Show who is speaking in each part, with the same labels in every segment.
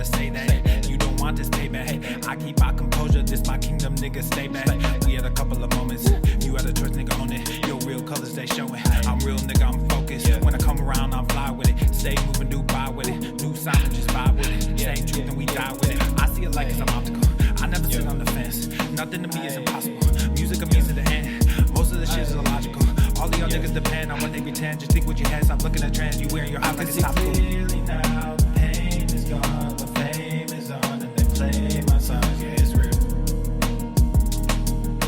Speaker 1: say that. You don't want this payback. I keep my composure, this my kingdom, nigga, stay back. We had a couple of moments, you had a choice, nigga, own it. Your real colors, they showing. I'm real, nigga, I'm focused. When I come around, I'm fly with it. Stay moving, do buy with it. New sound, just vibe with it. Same truth and we die with it. I see it like it's an optical. I never sit on the fence. Nothing to me is impossible. Music of means to the end. Most of the shit is illogical. All of y'all niggas depend on what they pretend. Just think what you had. Stop looking at trends. You wearing your eyes like it's topical. Clearly now, the pain is gone. The fame is on. And they play my songs. Yeah, it's real.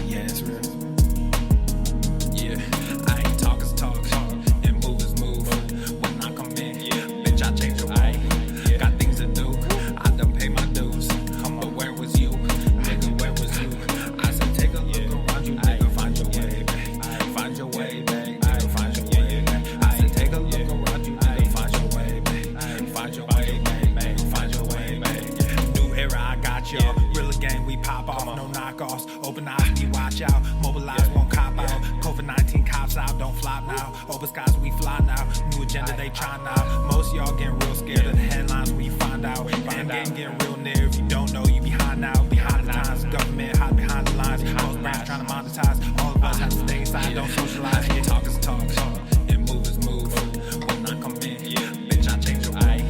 Speaker 1: Yeah, it's real. Yeah, I ain't talk is talk. And move is move. When I come in, bitch, I change the way. Got things to do. I done pay my dues. But where was you? Nigga, where was you? I said, take a look around you, nigga. Find your way back. Find your way back. Find your way back. I said, take a look around you, nigga. Find your way back. Find your way back. Find your way back. New era, I got y'all. Real gang, we pop off. No knockoffs. Open eyes, we watch out. Mobilize, won't cop out. COVID-19 cops out, don't flop now. Open skies, we fly now. New agenda, they try now. Most y'all getting real scared of the headlines when you find out. End game getting real near. If you don't know, you behind now. Behind the times, government hide behind the lines. Most brands trying to monetize. All of us have to stay inside, don't socialize. Yeah, talk is talk, and move is move. When I come in, bitch, I change the way.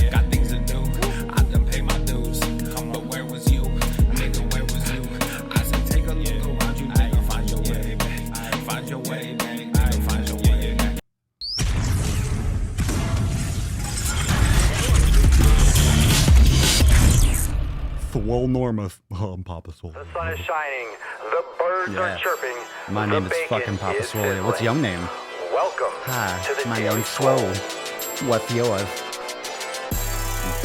Speaker 1: Got things to do, I done pay my dues. But where was you? Nigga, where was you? I said, take a look around you, nigga. Find your way back. Find your way back. Find your way back.
Speaker 2: Swole Normus. Oh, I'm Papa Swole.
Speaker 3: The sun is shining. The birds are chirping.
Speaker 2: My name is fucking Papa Swole. What's your name?
Speaker 3: Welcome
Speaker 2: Hi,
Speaker 3: to the
Speaker 2: my
Speaker 3: Daily
Speaker 2: name's Swole.
Speaker 3: Swole.
Speaker 2: What's yours?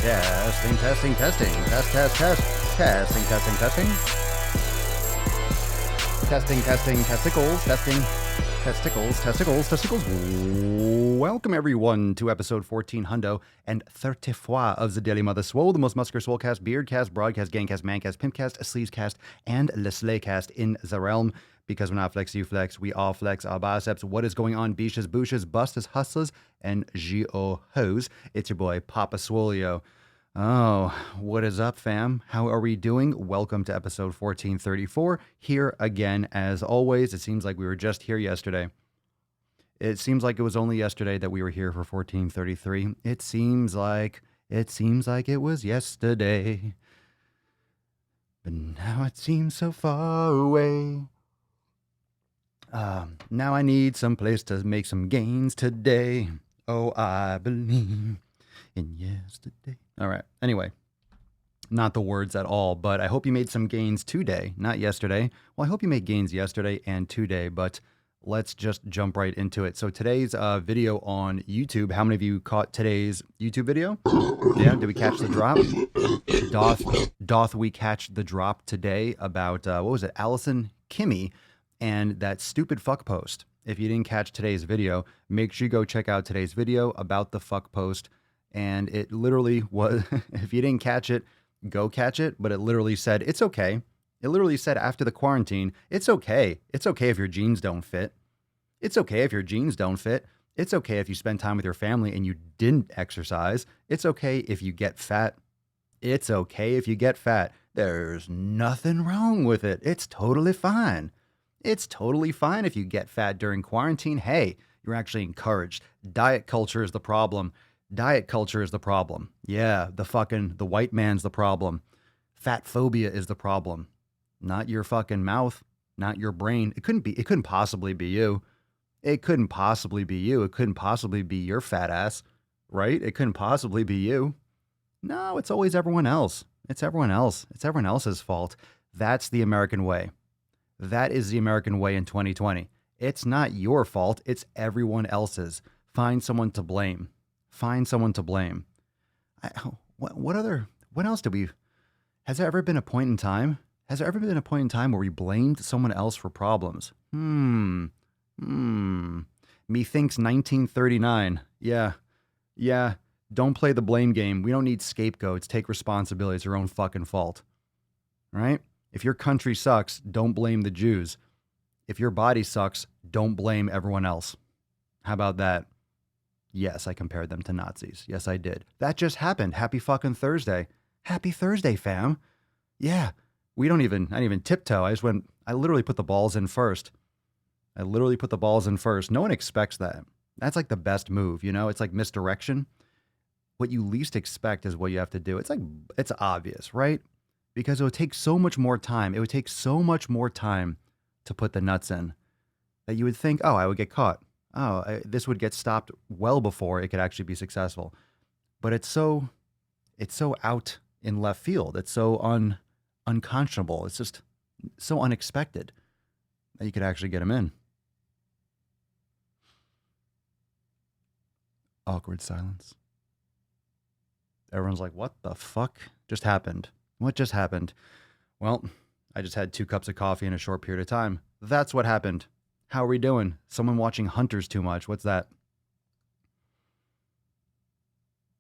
Speaker 2: Testing, testing, testing. Test, test, test. Testing, testing, testing. Testing, testing, testicles. Testing. Testicles, testicles, testicles. Welcome everyone to episode 14 hundo and 34 of the Daily Mother Swole, the most muscular swolecast, beardcast, broadcast, gangcast, mancast, pimpcast, sleazecast, and leslaycast in the realm. Because when I flex, you flex, we all flex our biceps. What is going on, beaches, booshes, busters, hustlers, and G-O-Hos? It's your boy, Papa Swolio. Oh, what is up, fam? How are we doing? Welcome to episode 1434. Here again, as always. It seems like we were just here yesterday. It seems like it was only yesterday that we were here for 1433. It seems like it was yesterday. But now it seems so far away. Now I need some place to make some gains today. Oh, I believe in yesterday. All right. Anyway, not the words at all, but I hope you made some gains today, not yesterday. Well, I hope you made gains yesterday and today, but let's just jump right into it. So today's video on YouTube, how many of you caught today's YouTube video? Yeah, did we catch the drop? Doth we catch the drop today about, what was it, Allison Kimmy and that stupid fuck post? If you didn't catch today's video, make sure you go check out today's video about the fuck post. And it literally was, if you didn't catch it, go catch it. But it literally said, it's okay. It literally said after the quarantine, it's okay. It's okay if your jeans don't fit. It's okay if your jeans don't fit. It's okay if you spend time with your family and you didn't exercise. It's okay if you get fat. It's okay if you get fat. There's nothing wrong with it. It's totally fine. It's totally fine if you get fat during quarantine. Hey, you're actually encouraged. Diet culture is the problem. Diet culture is the problem. Yeah, the white man's the problem. Fat phobia is the problem. Not your fucking mouth, not your brain. It couldn't possibly be you. It couldn't possibly be you. It couldn't possibly be your fat ass, right? It couldn't possibly be you. No, it's always everyone else. It's everyone else. It's everyone else's fault. That's the American way. That is the American way in 2020. It's not your fault. It's everyone else's. Find someone to blame. Find someone to blame. What else has there ever been a point in time? Has there ever been a point in time where we blamed someone else for problems? Methinks 1939. Yeah. Don't play the blame game. We don't need scapegoats. Take responsibility. It's your own fucking fault. Right? If your country sucks, don't blame the Jews. If your body sucks, don't blame everyone else. How about that? Yes, I compared them to Nazis. Yes, I did. That just happened. Happy fucking Thursday. Happy Thursday, fam. Yeah, I didn't even tiptoe. I literally put the balls in first. No one expects that. That's like the best move, you know? It's like misdirection. What you least expect is what you have to do. It's obvious, right? Because it would take so much more time. It would take so much more time to put the nuts in that you would think, oh, I would get caught. This would get stopped well before it could actually be successful. But it's so out in left field. It's so unconscionable. It's just so unexpected that you could actually get him in. Awkward silence. Everyone's like, what the fuck just happened? What just happened? Well, I just had 2 cups of coffee in a short period of time. That's what happened. How are we doing? Someone watching Hunters too much. What's that?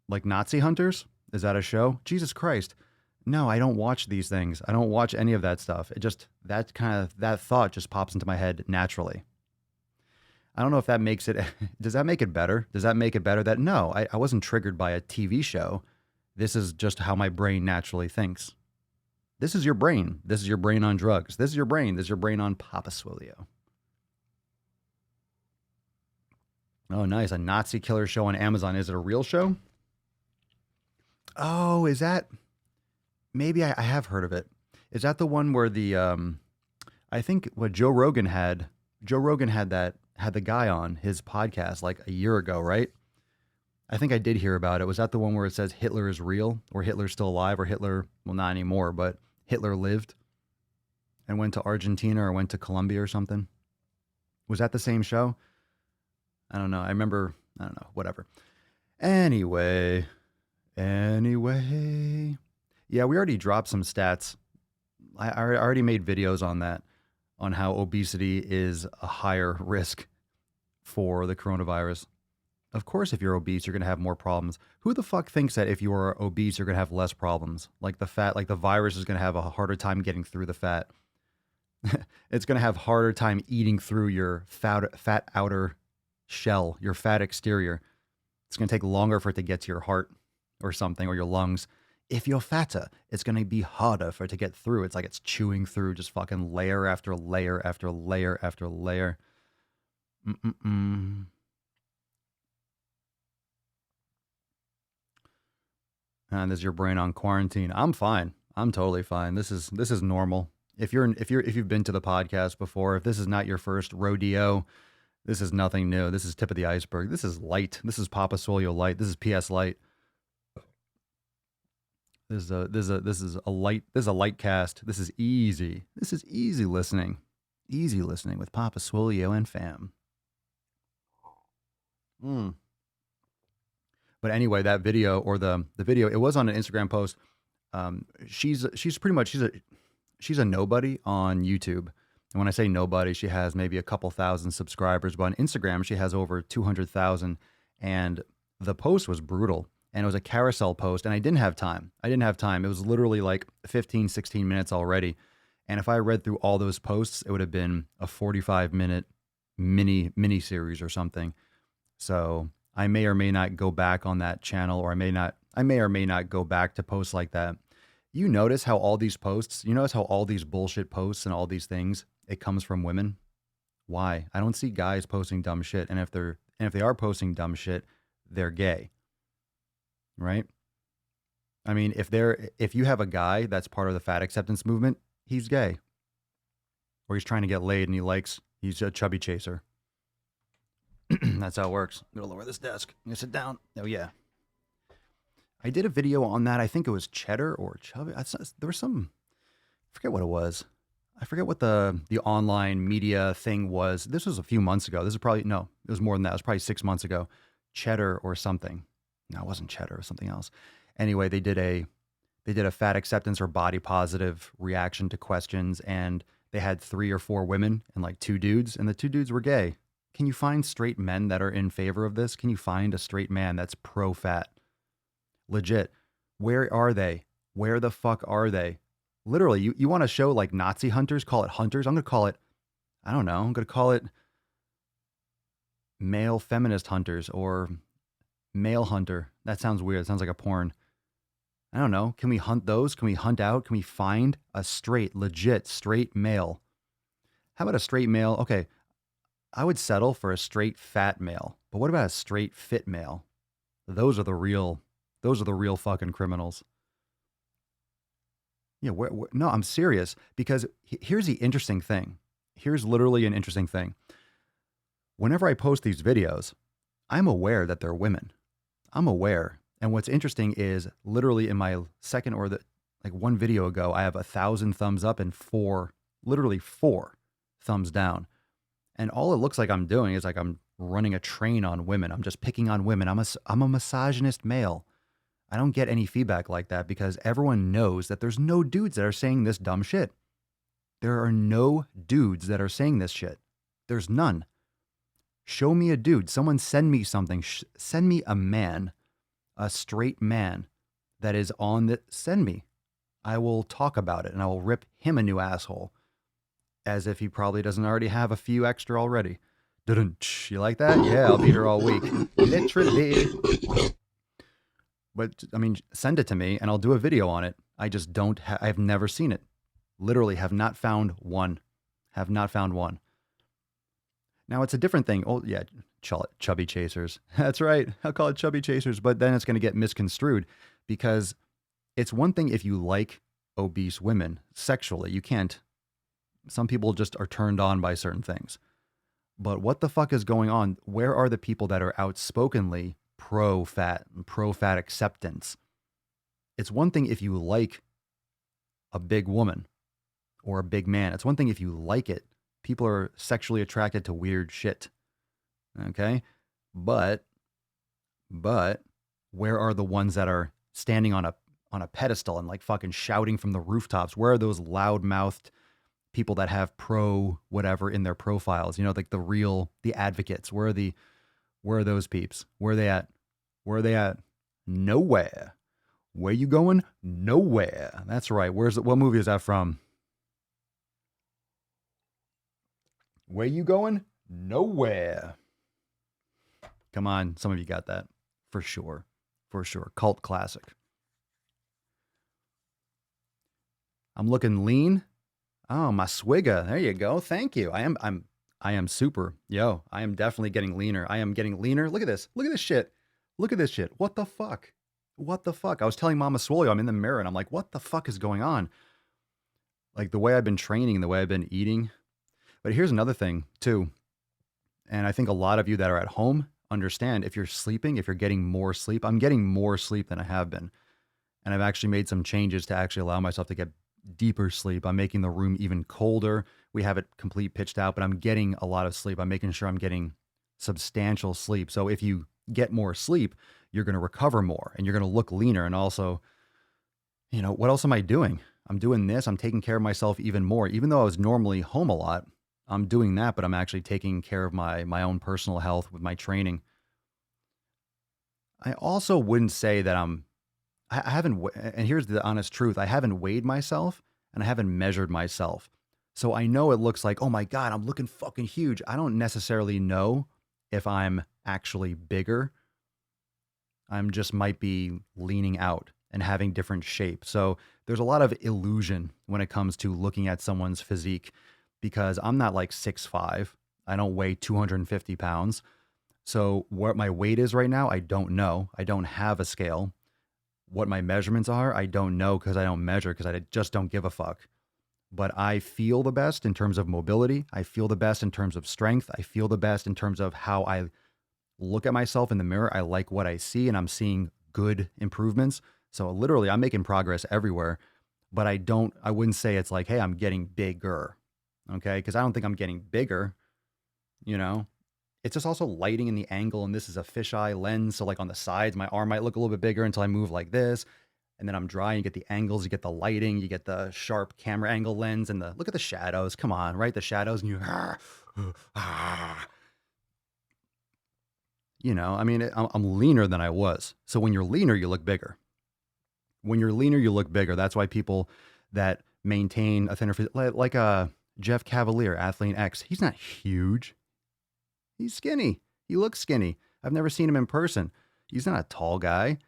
Speaker 2: Like Nazi Hunters? Is that a show? Jesus Christ. No, I don't watch these things. I don't watch any of that stuff. It just, that thought just pops into my head naturally. I don't know if that makes it, does that make it better? Does that make it better that, no, I wasn't triggered by a TV show. This is just how my brain naturally thinks. This is your brain. This is your brain on drugs. This is your brain. This is your brain on Papa Swolio. Oh, nice. A Nazi killer show on Amazon. Is it a real show? Oh, is that? Maybe I have heard of it. Is that the one where I think what Joe Rogan had the guy on his podcast like a year ago, right? I think I did hear about it. Was that the one where it says Hitler is real, or Hitler's still alive, or Hitler, well, not anymore, but Hitler lived and went to Argentina or went to Colombia or something? Was that the same show? I don't know. I don't know. Whatever. Anyway. Yeah, we already dropped some stats. I already made videos on that, on how obesity is a higher risk for the coronavirus. Of course, if you're obese, you're going to have more problems. Who the fuck thinks that if you are obese, you're going to have less problems? Like the virus is going to have a harder time getting through the fat. It's going to have harder time eating through your fat outer shell, your fat exterior. It's going to take longer for it to get to your heart or something, or your lungs. If you're fatter, it's going to be harder for it to get through. It's like it's chewing through just fucking layer after layer after layer after layer. And this is your brain on quarantine. I'm fine. I'm totally fine. This is normal. If you've been to the podcast before, if this is not your first rodeo, this is nothing new. This is tip of the iceberg. This is light. This is Papa Swolio light. This is PS light. This is a light cast. This is easy. This is easy listening. Easy listening with Papa Swolio and fam. But anyway, that video, or the video, it was on an Instagram post. She's a nobody on YouTube. And when I say nobody, she has maybe a couple thousand subscribers, but on Instagram, she has over 200,000. And the post was brutal. And it was a carousel post, and I didn't have time. It was literally like 15, 16 minutes already. And if I read through all those posts, it would have been a 45-minute mini series or something. So I may or may not go back on that channel, or I may or may not go back to posts like that. You notice how all these bullshit posts and all these things, it comes from women? Why? I don't see guys posting dumb shit. And if they are posting dumb shit, they're gay. Right? I mean, if you have a guy that's part of the fat acceptance movement, he's gay. Or he's trying to get laid and he's a chubby chaser. That's how it works. I'm gonna lower this desk. I'm gonna sit down. Oh yeah. I did a video on that. I think it was cheddar or chubby. There was some, I forget what it was. I forget what the online media thing was. This was a few months ago. It was more than that. It was probably 6 months ago. Cheddar or something. No, it wasn't cheddar. It was something else. Anyway, they did a fat acceptance or body positive reaction to questions, and they had 3 or 4 women and like 2 dudes, and the 2 dudes were gay. Can you find straight men that are in favor of this? Can you find a straight man that's pro-fat? Legit. Where are they? Where the fuck are they? Literally, you want to show like Nazi hunters, call it hunters. I'm going to call it, I don't know, I'm going to call it male feminist hunters or male hunter. That sounds weird. It sounds like a porn. I don't know. Can we hunt those? Can we hunt out? Can we find a legit straight male? How about a straight male? Okay, I would settle for a straight fat male. But what about a straight fit male? Those are the real fucking criminals. Yeah, no, I'm serious because here's the interesting thing. Here's literally an interesting thing. Whenever I post these videos, I'm aware that they're women. I'm aware. And what's interesting is literally in my second or like one video ago, I have 1,000 thumbs up and literally four thumbs down. And all it looks like I'm doing is like I'm running a train on women. I'm just picking on women. I'm a misogynist male. I don't get any feedback like that because everyone knows that there's no dudes that are saying this dumb shit. There are no dudes that are saying this shit. There's none. Show me a dude. Someone send me something. Send me a man, a straight man that is on the. Send me. I will talk about it and I will rip him a new asshole as if he probably doesn't already have a few extra already. You like that? Yeah, I'll beat her all week. Literally. But I mean, send it to me and I'll do a video on it. I just don't, I've never seen it. Literally have not found one. Have not found one. Now it's a different thing. Oh yeah, chubby chasers. That's right. I'll call it chubby chasers, but then it's going to get misconstrued because it's one thing if you like obese women sexually. You can't, some people just are turned on by certain things. But what the fuck is going on? Where are the people that are outspokenly pro-fat acceptance? It's one thing if you like a big woman or a big man. It's one thing if you like it. People are sexually attracted to weird shit. Okay? But where are the ones that are standing on a pedestal and like fucking shouting from the rooftops? Where are those loud-mouthed people that have pro whatever in their profiles? You know, like the advocates. Where are those peeps? Where are they at? Where are they at? Nowhere. Where you going? Nowhere. That's right. What movie is that from? Where you going? Nowhere. Come on. Some of you got that. For sure. For sure. Cult classic. I'm looking lean. Oh, my swigga. There you go. Thank you. I am super. Yo, I am definitely getting leaner. I am getting leaner. Look at this. Look at this shit. Look at this shit. What the fuck? What the fuck? I was telling Mama Swole, I'm in the mirror and I'm like, what the fuck is going on? Like the way I've been training, the way I've been eating. But here's another thing too. And I think a lot of you that are at home understand if you're sleeping, if you're getting more sleep, I'm getting more sleep than I have been. And I've actually made some changes to actually allow myself to get deeper sleep. I'm making the room even colder. We have it complete pitched out, but I'm getting a lot of sleep. I'm making sure I'm getting substantial sleep. So if you get more sleep, you're going to recover more and you're going to look leaner. And also, you know, what else am I doing? I'm doing this. I'm taking care of myself even more. Even though I was normally home a lot, I'm doing that, but I'm actually taking care of my own personal health with my training. I also wouldn't say that I haven't, and here's the honest truth. I haven't weighed myself and I haven't measured myself. So I know it looks like, oh my God, I'm looking fucking huge. I don't necessarily know if I'm actually bigger. I'm just might be leaning out and having different shape. So there's a lot of illusion when it comes to looking at someone's physique because I'm not like 6'5". I don't weigh 250 pounds. So what my weight is right now, I don't know. I don't have a scale. What my measurements are, I don't know because I don't measure because I just don't give a fuck. But I feel the best in terms of mobility. I feel the best in terms of strength. I feel the best in terms of how I look at myself in the mirror. I like what I see and I'm seeing good improvements. So literally I'm making progress everywhere, but I wouldn't say it's like, hey, I'm getting bigger. Okay. Because I don't think I'm getting bigger, you know. It's just also lighting in the angle, and this is a fisheye lens. So like on the sides, my arm might look a little bit bigger until I move like this. And then I'm drawing, you get the angles, you get the lighting, you get the sharp camera angle lens, and look at the shadows. Come on, right? The shadows, and you know, I mean, I'm leaner than I was. So when you're leaner, you look bigger. When you're leaner, you look bigger. That's why people that maintain a thinner physique, like Jeff Cavalier, Athlete X, he's not huge. He's skinny. He looks skinny. I've never seen him in person. He's not a tall guy.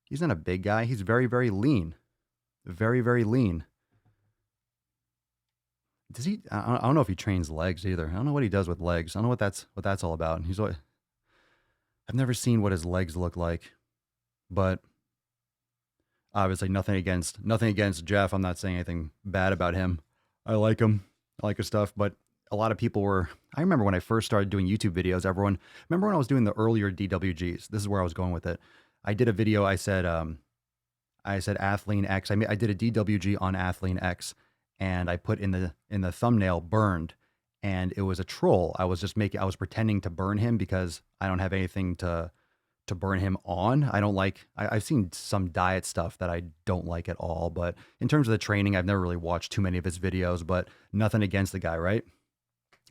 Speaker 2: He's not a big guy. He's very, very lean. Very, very lean. Does he? I don't know if he trains legs either. I don't know what he does with legs. I don't know what that's all about. I've never seen what his legs look like, but obviously nothing against Jeff. I'm not saying anything bad about him. I like him. I like his stuff, but a lot of people were. I remember when I first started doing YouTube videos. Remember when I was doing the earlier DWGs. This is where I was going with it. I did a video. I said Athlean X. I did a DWG on Athlean X, and I put in the thumbnail burned, and it was a troll. I was pretending to burn him because I don't have anything to burn him on. I don't like. I've seen some diet stuff that I don't like at all. But in terms of the training, I've never really watched too many of his videos. But nothing against the guy, right?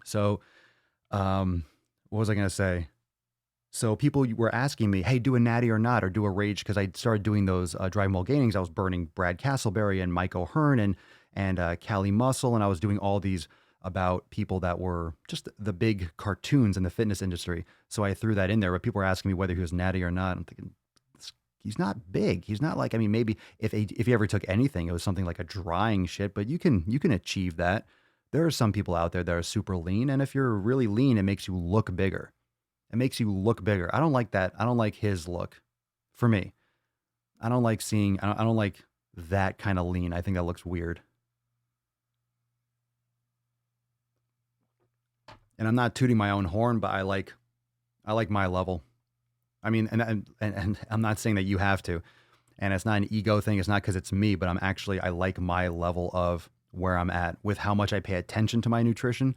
Speaker 2: So, what was I gonna say? So people were asking me, hey, do a natty or not, or do a rage, because I started doing those driving while gainings. I was burning Brad Castleberry and Mike O'Hearn and Callie Muscle, and I was doing all these about people that were just the big cartoons in the fitness industry. So I threw that in there, but people were asking me whether he was natty or not. I'm thinking, he's not big. He's not like, I mean, maybe if he ever took anything, it was something like a drying shit, but you can achieve that. There are some people out there that are super lean, and if you're really lean, it makes you look bigger. It makes you look bigger. I don't like that. I don't like his look. For me, I don't like that kind of lean. I think that looks weird. And I'm not tooting my own horn, but I like my level. I mean, and I'm not saying that you have to, and it's not an ego thing. It's not because it's me, but I like my level of where I'm at with how much I pay attention to my nutrition,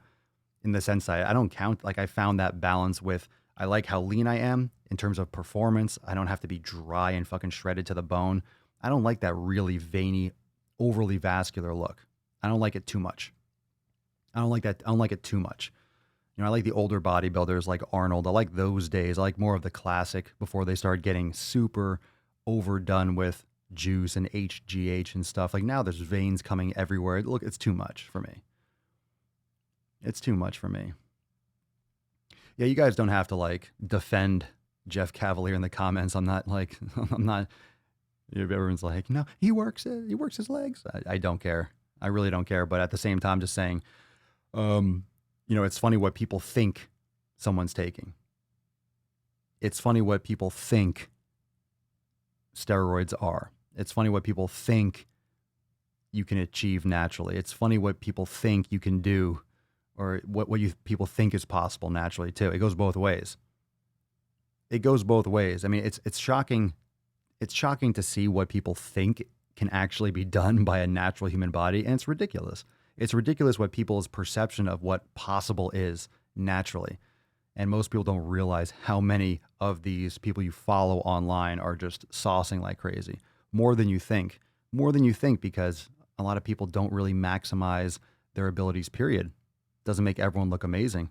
Speaker 2: in the sense that I don't count. Like, I found that balance with, I like how lean I am in terms of performance. I don't have to be dry and fucking shredded to the bone. I don't like that really veiny, overly vascular look. I don't like it too much. I don't like that. I don't like it too much. You know, I like the older bodybuilders like Arnold. I like those days. I like more of the classic before they started getting super overdone with juice and HGH and stuff. Like, now there's veins coming everywhere. Look, it's too much for me. It's too much for me. Yeah, you guys don't have to like defend Jeff Cavalier in the comments. I'm not. Everyone's like, no, he works his legs. I don't care. I really don't care. But at the same time, just saying, it's funny what people think someone's taking. It's funny what people think steroids are. It's funny what people think you can achieve naturally. It's funny what people think you can do, or what people think is possible naturally too. It goes both ways. It goes both ways. I mean, it's shocking. It's shocking to see what people think can actually be done by a natural human body, and it's ridiculous. It's ridiculous what people's perception of what possible is naturally. And most people don't realize how many of these people you follow online are just saucing like crazy. More than you think. More than you think, because a lot of people don't really maximize their abilities, period. Doesn't make everyone look amazing.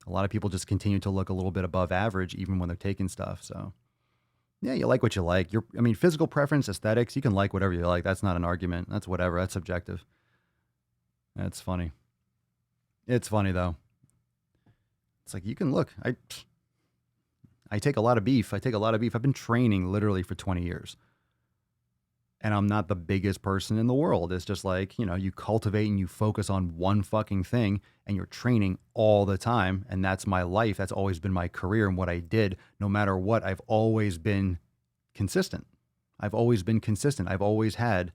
Speaker 2: A lot of people just continue to look a little bit above average even when they're taking stuff. So yeah, you like what you like. Physical preference, aesthetics, you can like whatever you like. That's not an argument. That's whatever. That's subjective. That's funny. It's funny though. It's like, you can look. I take a lot of beef. I've been training literally for 20 years. And I'm not the biggest person in the world. It's just like, you cultivate and you focus on one fucking thing, and you're training all the time. And that's my life. That's always been my career and what I did. No matter what, I've always been consistent. I've always had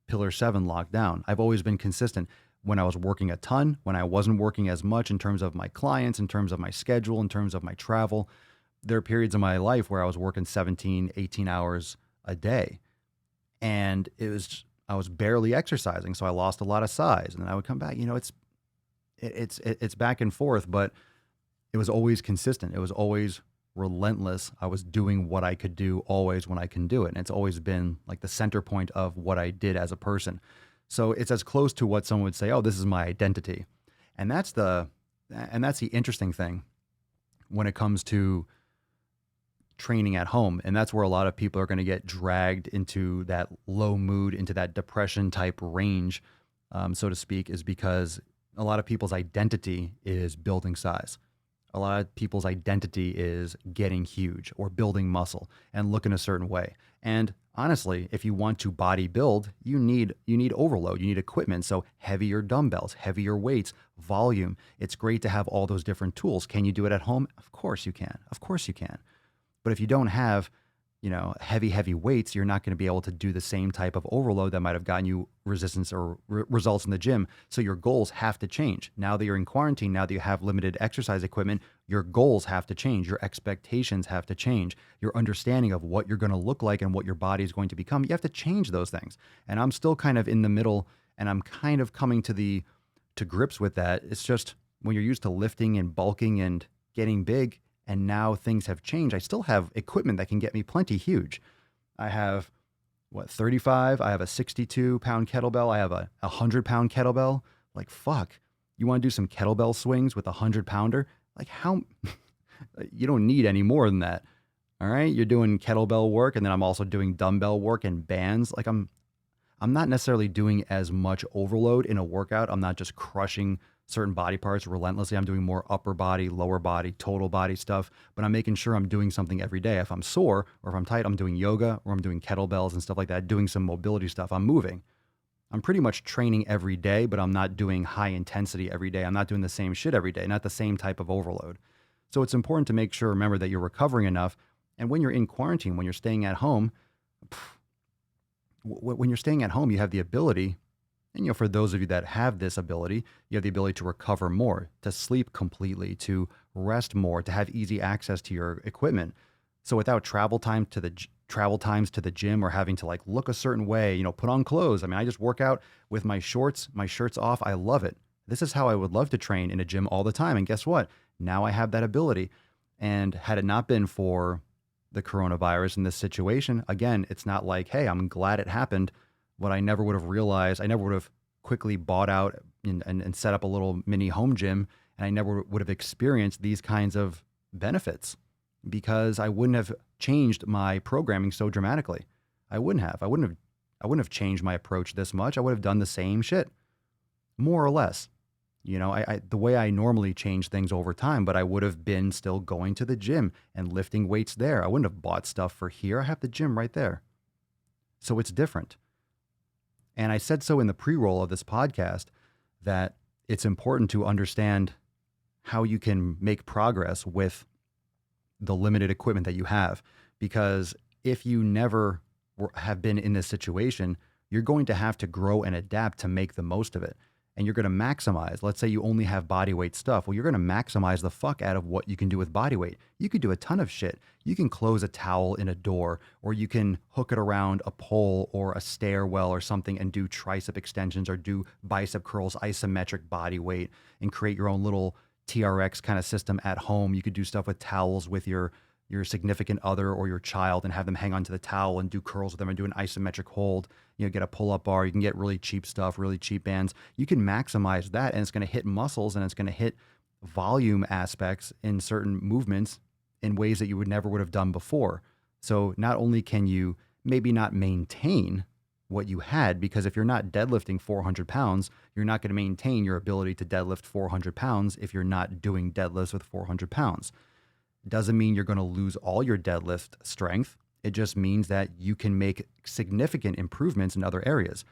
Speaker 2: Pillar 7 locked down. I've always been consistent. When I was working a ton, when I wasn't working as much in terms of my clients, in terms of my schedule, in terms of my travel, there are periods in my life where I was working 17, 18 hours a day. And I was barely exercising. So I lost a lot of size, and then I would come back. It's back and forth, but it was always consistent. It was always relentless. I was doing what I could do always when I can do it. And it's always been like the center point of what I did as a person. So it's as close to what someone would say, oh, this is my identity. And that's the interesting thing when it comes to training at home. And that's where a lot of people are going to get dragged into that low mood, into that depression type range, so to speak, is because a lot of people's identity is building size. A lot of people's identity is getting huge or building muscle and looking a certain way. And honestly, if you want to body build, you need overload, you need equipment. So heavier dumbbells, heavier weights, volume. It's great to have all those different tools. Can you do it at home? Of course you can. Of course you can. But if you don't have, heavy weights, you're not going to be able to do the same type of overload that might have gotten you resistance or results in the gym. So your goals have to change. Now that you're in quarantine, now that you have limited exercise equipment, your goals have to change. Your expectations have to change. Your understanding of what you're going to look like and what your body is going to become, you have to change those things. And I'm still kind of in the middle, and I'm kind of coming to grips with that. It's just when you're used to lifting and bulking and getting big, and now things have changed. I still have equipment that can get me plenty huge. I have 35. I have a 62-pound kettlebell. I have a 100-pound kettlebell. Like, fuck. You want to do some kettlebell swings with a 100-pounder? Like, how? You don't need any more than that. All right. You're doing kettlebell work, and then I'm also doing dumbbell work and bands. Like, I'm not necessarily doing as much overload in a workout. I'm not just crushing certain body parts relentlessly. I'm doing more upper body, lower body, total body stuff, but I'm making sure I'm doing something every day. If I'm sore or if I'm tight, I'm doing yoga or I'm doing kettlebells and stuff like that, doing some mobility stuff. I'm moving. I'm pretty much training every day, but I'm not doing high intensity every day. I'm not doing the same shit every day, not the same type of overload. So it's important to make sure, remember that you're recovering enough. And when you're in quarantine, when you're staying at home, you have the ability. And, for those of you that have this ability, you have the ability to recover more, to sleep completely, to rest more, to have easy access to your equipment. So without travel times to the gym or having to look a certain way, put on clothes. I mean, I just work out with my shirts off. I love it. This is how I would love to train in a gym all the time. And guess what? Now I have that ability. And had it not been for the coronavirus in this situation, again, it's not like, hey, I'm glad it happened. What I never would have realized, I never would have quickly bought out and set up a little mini home gym, and I never would have experienced these kinds of benefits because I wouldn't have changed my programming so dramatically. I wouldn't have changed my approach this much. I would have done the same shit, more or less. The way I normally change things over time, but I would have been still going to the gym and lifting weights there. I wouldn't have bought stuff for here. I have the gym right there. So it's different. And I said so in the pre-roll of this podcast that it's important to understand how you can make progress with the limited equipment that you have. Because if you never have been in this situation, you're going to have to grow and adapt to make the most of it. And you're going to maximize. Let's say you only have body weight stuff. Well, you're going to maximize the fuck out of what you can do with body weight. You could do a ton of shit. You can close a towel in a door, or you can hook it around a pole or a stairwell or something and do tricep extensions or do bicep curls, isometric body weight, and create your own little TRX kind of system at home. You could do stuff with towels with your significant other or your child and have them hang onto the towel and do curls with them and do an isometric hold, get a pull-up bar. You can get really cheap stuff, really cheap bands. You can maximize that, and it's going to hit muscles and it's going to hit volume aspects in certain movements in ways that you would have done before. So not only can you maybe not maintain what you had, because if you're not deadlifting 400 pounds, you're not going to maintain your ability to deadlift 400 pounds if you're not doing deadlifts with 400 pounds. Doesn't mean you're going to lose all your deadlift strength. It just means that you can make significant improvements in other areas.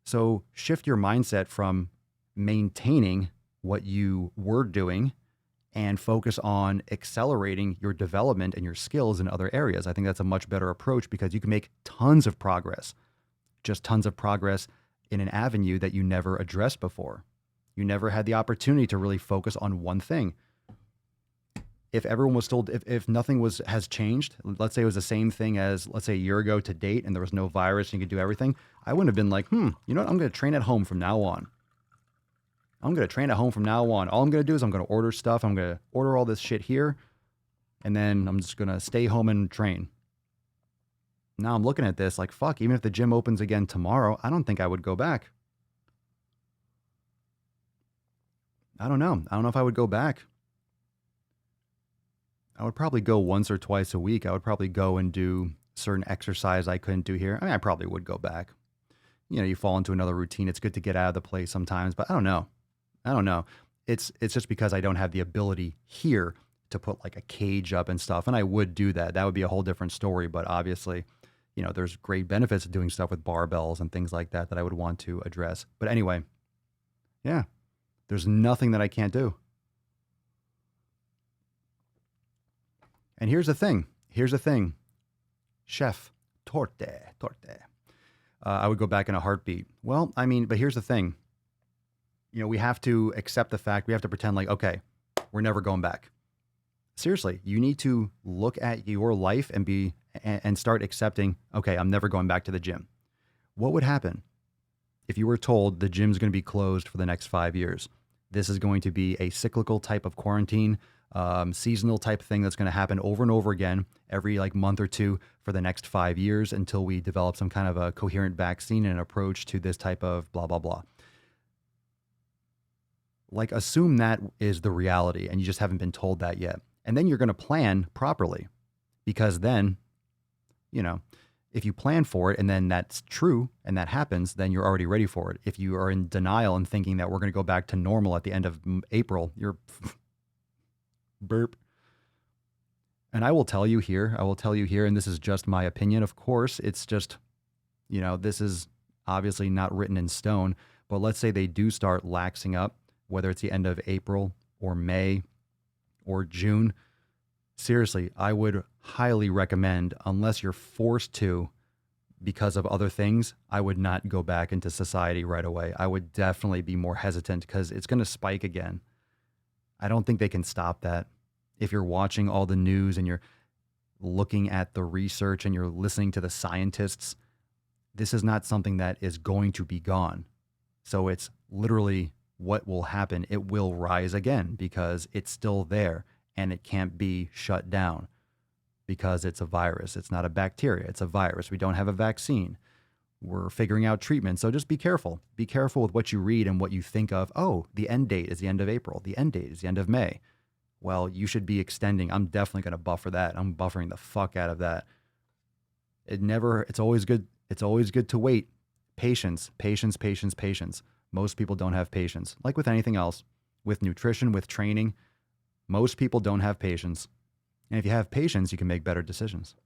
Speaker 2: So shift your mindset from maintaining what you were doing and focus on accelerating your development and your skills in other areas. I think that's a much better approach because you can make tons of progress, just tons of progress in an avenue that you never addressed before. You never had the opportunity to really focus on one thing. If everyone was still, if nothing has changed, let's say it was the same thing as, let's say a year ago to date, and there was no virus and you could do everything, I wouldn't have been like, you know what, I'm going to train at home from now on. All I'm going to do is I'm going to order stuff. I'm going to order all this shit here, and then I'm just going to stay home and train. Now I'm looking at this like, fuck, even if the gym opens again tomorrow, I don't think I would go back. I don't know. I don't know if I would go back. I would probably go once or twice a week. I would probably go and do certain exercise I couldn't do here. I mean, I probably would go back. You fall into another routine. It's good to get out of the place sometimes, but I don't know. it's just because I don't have the ability here to put like a cage up and stuff. And I would do that. That would be a whole different story. But obviously, you know, there's great benefits of doing stuff with barbells and things like that I would want to address. But anyway, yeah, there's nothing that I can't do. And here's the thing. Chef, torte. I would go back in a heartbeat. Well, I mean, but here's the thing. You know, we have to accept the fact, we have to pretend like, okay, we're never going back. Seriously, you need to look at your life and start accepting, okay, I'm never going back to the gym. What would happen if you were told the gym's going to be closed for the next 5 years? This is going to be a cyclical type of quarantine, seasonal type thing that's going to happen over and over again every like month or two for the next 5 years until we develop some kind of a coherent vaccine and approach to this type of blah, blah, blah. Like, assume that is the reality and you just haven't been told that yet. And then you're going to plan properly, because then, you know, if you plan for it and then that's true and that happens, then you're already ready for it. If you are in denial and thinking that we're going to go back to normal at the end of April, you're burp. And I will tell you here, and this is just my opinion. Of course, it's just, you know, this is obviously not written in stone, but let's say they do start laxing up, whether it's the end of April or May or June. Seriously, I would highly recommend, unless you're forced to because of other things, I would not go back into society right away. I would definitely be more hesitant because it's going to spike again. I don't think they can stop that. If you're watching all the news and you're looking at the research and you're listening to the scientists, this is not something that is going to be gone. So it's literally what will happen. It will rise again because it's still there and it can't be shut down because it's a virus. It's not a bacteria. It's a virus. We don't have a vaccine. We're figuring out treatment. So just be careful. Be careful with what you read and what you think of. Oh, the end date is the end of April. The end date is the end of May. Well, you should be extending. I'm definitely going to buffer that. I'm buffering the fuck out of that. It's always good. It's always good to wait. Patience. Most people don't have patience. Like with anything else, with nutrition, with training, most people don't have patience. And if you have patience, you can make better decisions.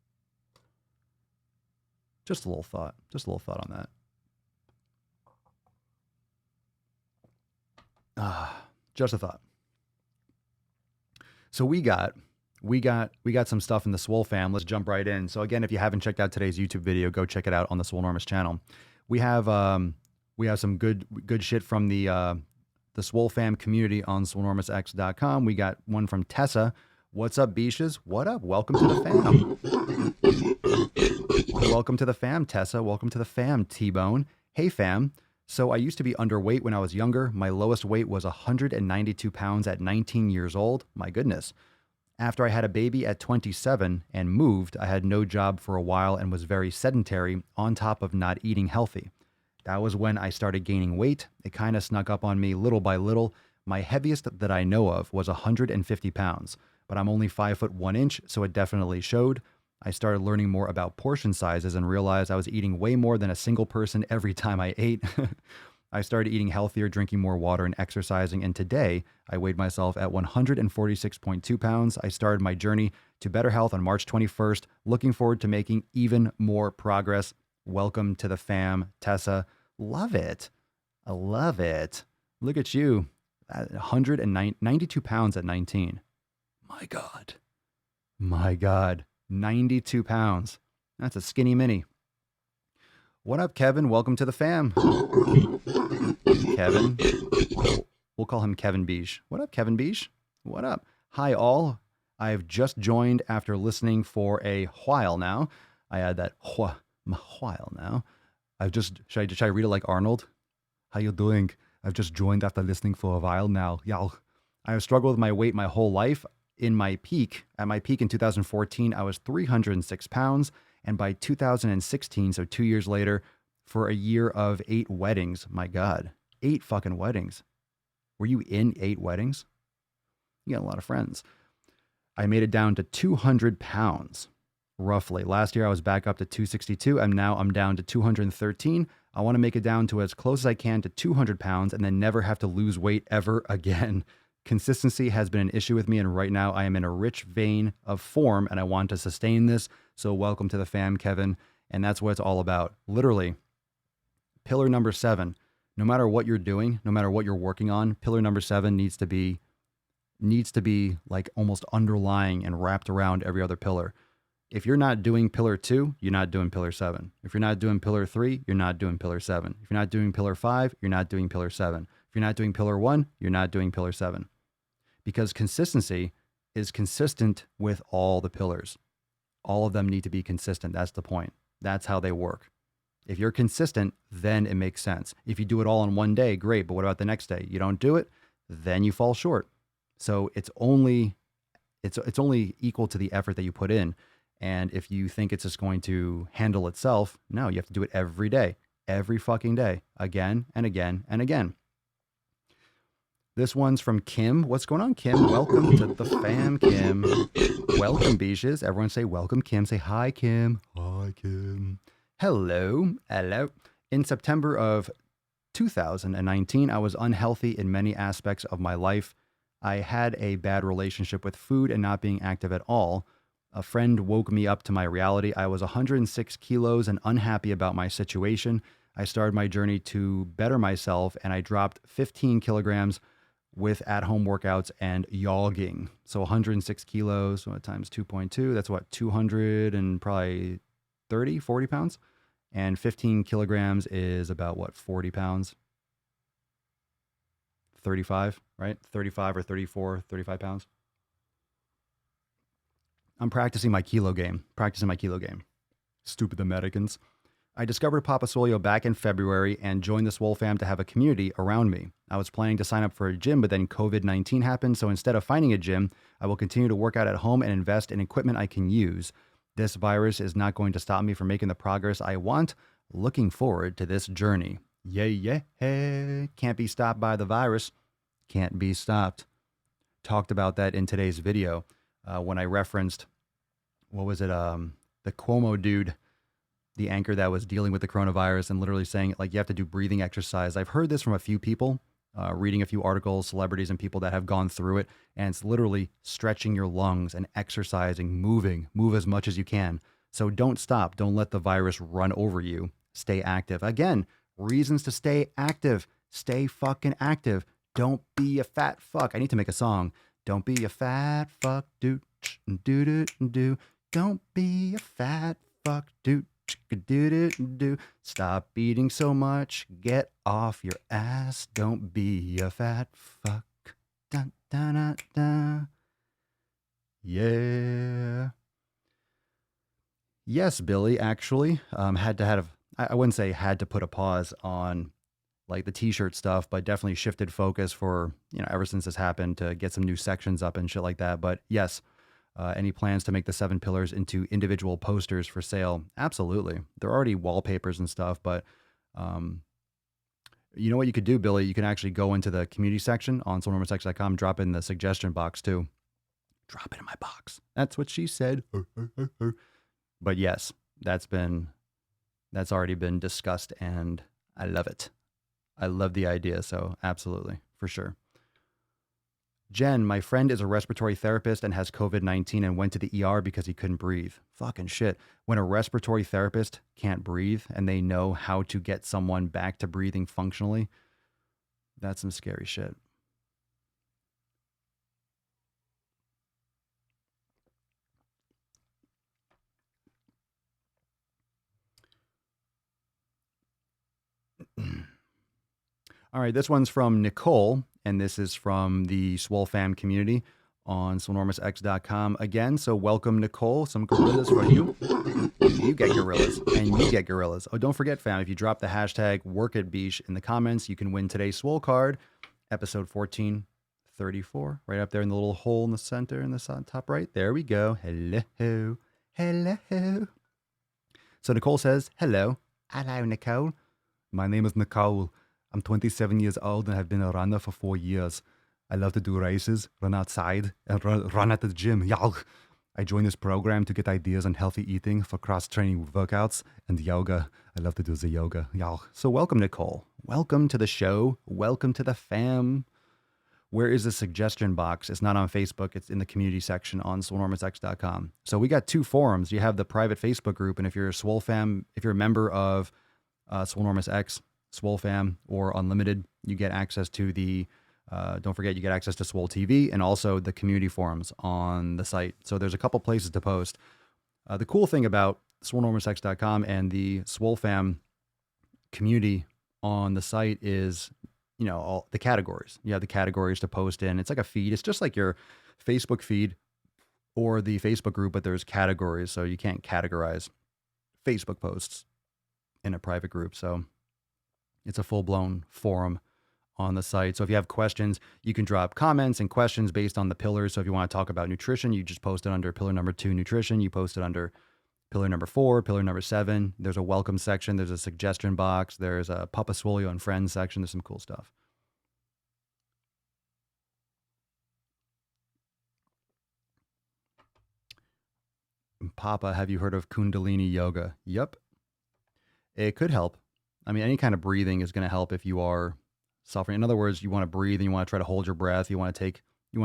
Speaker 2: Just a little thought on that. Just a thought. So we got some stuff in the Swole fam. Let's jump right in. So again, if you haven't checked out today's YouTube video, go check it out on the Swolenormous channel. We have some good shit from the Swole fam community on swolenormousx.com. We got one from Tessa. What's up, Beaches? What up? Welcome to the fam. Welcome to the fam, Tessa. Welcome to the fam, T-Bone. Hey, fam. So I used to be underweight when I was younger. My lowest weight was 192 pounds at 19 years old. My goodness. After I had a baby at 27 and moved, I had no job for a while and was very sedentary on top of not eating healthy. That was when I started gaining weight. It kind of snuck up on me little by little. My heaviest that I know of was 150 pounds, but I'm only 5'1", so it definitely showed. I started learning more about portion sizes and realized I was eating way more than a single person every time I ate. I started eating healthier, drinking more water, and exercising, and today I weighed myself at 146.2 pounds. I started my journey to better health on March 21st. Looking forward to making even more progress. Welcome to the fam, Tessa. Love it. I love it. Look at you, 192 pounds at 19. My God. 92 pounds. That's a skinny mini. What up, Kevin? Welcome to the fam. Kevin. We'll call him Kevin Beige. What up, Kevin Beige? What up? Hi, all. I've just joined after listening for a while now. I add that while now. Should I read it like Arnold? How you doing? I've just joined after listening for a while now. Y'all. I have struggled with my weight my whole life. At my peak in 2014, I was 306 pounds. And by 2016, so 2 years later, for a year of 8 weddings, my God, 8 fucking weddings. Were you in 8 weddings? You got a lot of friends. I made it down to 200 pounds, roughly. Last year, I was back up to 262. I'm down to 213. I want to make it down to as close as I can to 200 pounds and then never have to lose weight ever again. Consistency has been an issue with me, and right now I am in a rich vein of form and I want to sustain this. So welcome to the fam, Kevin. And that's what it's all about. Literally, pillar number 7, no matter what you're doing, no matter what you're working on, pillar number 7 needs to be like almost underlying and wrapped around every other pillar. If you're not doing pillar 2, you're not doing pillar 7. If you're not doing pillar 3, you're not doing pillar 7. If you're not doing pillar 5, you're not doing pillar 7. If you're not doing pillar 1, you're not doing pillar 7. Because consistency is consistent with all the pillars. All of them need to be consistent. That's the point. That's how they work. If you're consistent, then it makes sense. If you do it all in one day, great. But what about the next day? You don't do it, then you fall short. So it's only equal to the effort that you put in. And if you think it's just going to handle itself, no, you have to do it every day, every fucking day, again and again and again. This one's from Kim. What's going on, Kim? Welcome to the fam, Kim. Welcome, Beaches. Everyone say welcome, Kim. Say hi, Kim. Hi, Kim. Hello. Hello. In September of 2019, I was unhealthy in many aspects of my life. I had a bad relationship with food and not being active at all. A friend woke me up to my reality. I was 106 kilos and unhappy about my situation. I started my journey to better myself, and I dropped 15 kilograms with at-home workouts and jogging. So 106 kilos times 2.2, that's what, 200 and probably 30, 40 pounds? And 15 kilograms is about what, 40 pounds? 35, right? 35 or 34, 35 pounds. I'm practicing my kilo game. Stupid Americans. I discovered Papa Swole back in February and joined the Swole fam to have a community around me. I was planning to sign up for a gym, but then COVID-19 happened, so instead of finding a gym, I will continue to work out at home and invest in equipment I can use. This virus is not going to stop me from making the progress I want. Looking forward to this journey. Yeah. Can't be stopped by the virus. Can't be stopped. Talked about that in today's video when I referenced, the Cuomo dude, the anchor that was dealing with the coronavirus and literally saying, like, you have to do breathing exercise. I've heard this from a few people, reading a few articles, celebrities and people that have gone through it. And it's literally stretching your lungs and exercising, move as much as you can. So don't stop. Don't let the virus run over you. Stay active. Again, reasons to stay active. Stay fucking active. Don't be a fat fuck. I need to make a song. Don't be a fat fuck. Do. Don't be a fat fuck. Do. Stop eating so much. Get off your ass. Don't be a fat fuck. Dun, dun, dun, dun. Yeah. Yes, Billy, actually, had to have, I wouldn't say had to put a pause on like the t-shirt stuff, but definitely shifted focus for, ever since this happened to get some new sections up and shit like that. But yes, any plans to make the 7 pillars into individual posters for sale? Absolutely. They're already wallpapers and stuff, but you know what you could do, Billy? You can actually go into the community section on swolenormoussex.com, drop in the suggestion box too. Drop it in my box. That's what she said. But yes, that's already been discussed and I love it. I love the idea. So absolutely, for sure. Jen, my friend is a respiratory therapist and has COVID-19 and went to the ER because he couldn't breathe. Fucking shit. When a respiratory therapist can't breathe and they know how to get someone back to breathing functionally, that's some scary shit. All right, this one's from Nicole, and this is from the Swole fam community on swolenormoussex.com again. So welcome, Nicole. Some gorillas for you. You get gorillas, and you get gorillas. Oh, don't forget, fam, if you drop the hashtag WorkItBeesh in the comments, you can win today's Swole card, episode 1434, right up there in the little hole in the center in the top right. There we go. Hello. So Nicole says, hello. Hello, Nicole. My name is Nicole. I'm 27 years old and have been a runner for 4 years. I love to do races, run outside, and run at the gym. I joined this program to get ideas on healthy eating for cross-training workouts and yoga. I love to do the yoga. Y'all. So welcome, Nicole. Welcome to the show. Welcome to the fam. Where is the suggestion box? It's not on Facebook. It's in the community section on swolenormousx.com. So we got two forums. You have the private Facebook group, and if you're a Swole fam, if you're a member of swolenormousx, Swole fam, or Unlimited, you get access to the don't forget, you get access to Swole TV and also the community forums on the site. So there's a couple places to post. The cool thing about swolenormousx.com and the Swole fam community on the site is, you know, all the categories. You have the categories to post in. It's like a feed. It's just like your Facebook feed or the Facebook group, but there's categories. So you can't categorize Facebook posts in a private group. So it's a full-blown forum on the site. So if you have questions, you can drop comments and questions based on the pillars. So if you want to talk about nutrition, you just post it under pillar number 2, nutrition. You post it under pillar number 4, pillar number 7. There's a welcome section. There's a suggestion box. There's a Papa Swolio and Friends section. There's some cool stuff. Papa, have you heard of Kundalini yoga? Yep. It could help. I mean, any kind of breathing is going to help if you are suffering. In other words, you want to breathe and you want to try to hold your breath. You want to